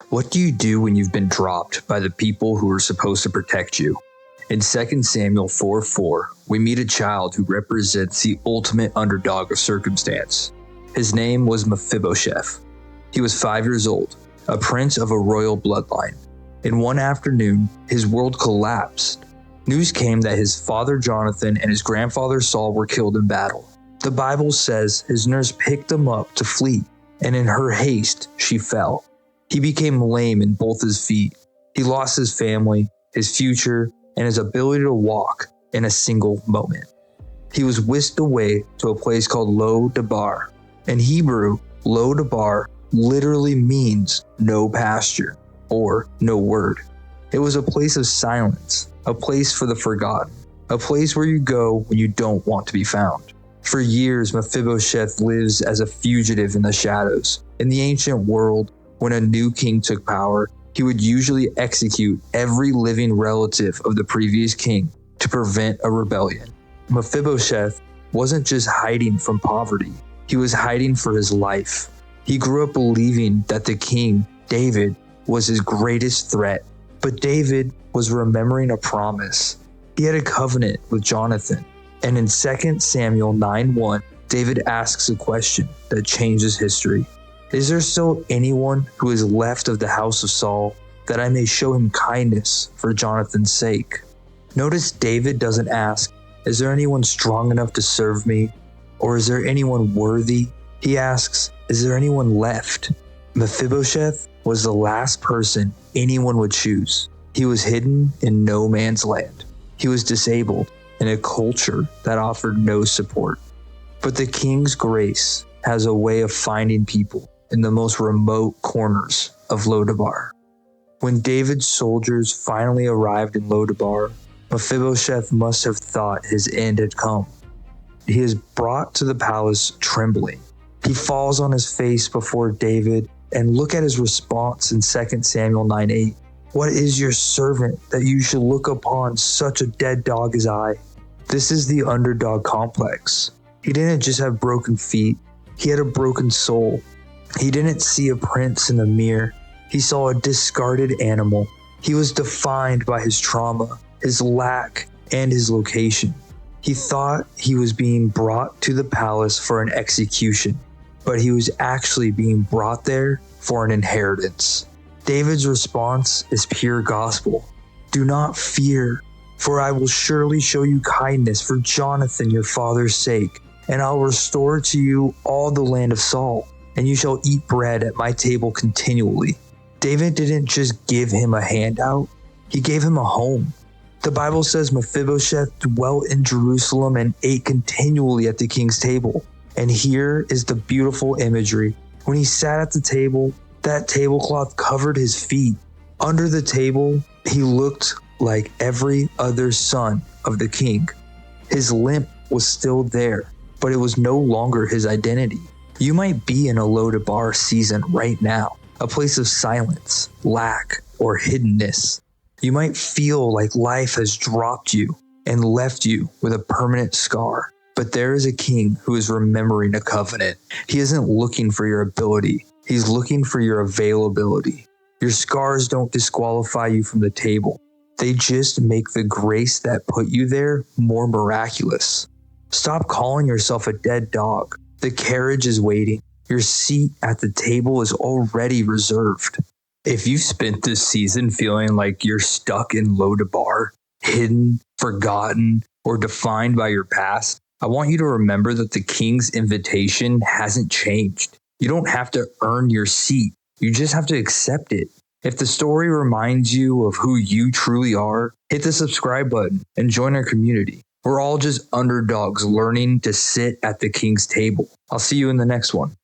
What do you do when you've been dropped by the people who are supposed to protect you? In 2 Samuel 4:4, we meet a child who represents the ultimate underdog of circumstance. His name was Mephibosheth. He was 5 years old, a prince of a royal bloodline. In one afternoon, his world collapsed. News came that his father Jonathan and his grandfather Saul were killed in battle. The Bible says his nurse picked him up to flee, and in her haste, she fell. He became lame in both his feet. He lost his family, his future, and his ability to walk in a single moment. He was whisked away to a place called Lo-Debar. In Hebrew, Lo-Debar literally means no pasture or no word. It was a place of silence, a place for the forgotten, a place where you go when you don't want to be found. For years, Mephibosheth lives as a fugitive in the shadows. In the ancient world, when a new king took power, he would usually execute every living relative of the previous king to prevent a rebellion. Mephibosheth wasn't just hiding from poverty, he was hiding for his life. He grew up believing that the king, David, was his greatest threat. But David was remembering a promise. He had a covenant with Jonathan. And in 2 Samuel 9:1, David asks a question that changes history. Is there still anyone who is left of the house of Saul, that I may show him kindness for Jonathan's sake? Notice David doesn't ask, is there anyone strong enough to serve me? Or is there anyone worthy? He asks, is there anyone left? Mephibosheth was the last person anyone would choose. He was hidden in no man's land. He was disabled in a culture that offered no support. But the king's grace has a way of finding people in the most remote corners of Lo-Debar. When David's soldiers finally arrived in Lo-Debar, Mephibosheth must have thought his end had come. He is brought to the palace trembling. He falls on his face before David, and look at his response in 2 Samuel 9:8. What is your servant that you should look upon such a dead dog as I? This is the underdog complex. He didn't just have broken feet, he had a broken soul. He didn't see a prince in the mirror. He saw a discarded animal. He was defined by his trauma, his lack, and his location. He thought he was being brought to the palace for an execution, but he was actually being brought there for an inheritance. David's response is pure gospel. Do not fear, for I will surely show you kindness for Jonathan your father's sake, and I'll restore to you all the land of Saul, and you shall eat bread at my table continually. David didn't just give him a handout, he gave him a home. The Bible says Mephibosheth dwelt in Jerusalem and ate continually at the king's table. And here is the beautiful imagery. When he sat at the table, that tablecloth covered his feet. Under the table, he looked like every other son of the king. His limp was still there, but it was no longer his identity. You might be in a Lo-Debar season right now, a place of silence, lack, or hiddenness. You might feel like life has dropped you and left you with a permanent scar. But there is a king who is remembering a covenant. He isn't looking for your ability. He's looking for your availability. Your scars don't disqualify you from the table. They just make the grace that put you there more miraculous. Stop calling yourself a dead dog. The carriage is waiting. Your seat at the table is already reserved. If you've spent this season feeling like you're stuck in Lo-Debar, hidden, forgotten, or defined by your past, I want you to remember that the king's invitation hasn't changed. You don't have to earn your seat. You just have to accept it. If the story reminds you of who you truly are, hit the subscribe button and join our community. We're all just underdogs learning to sit at the king's table. I'll see you in the next one.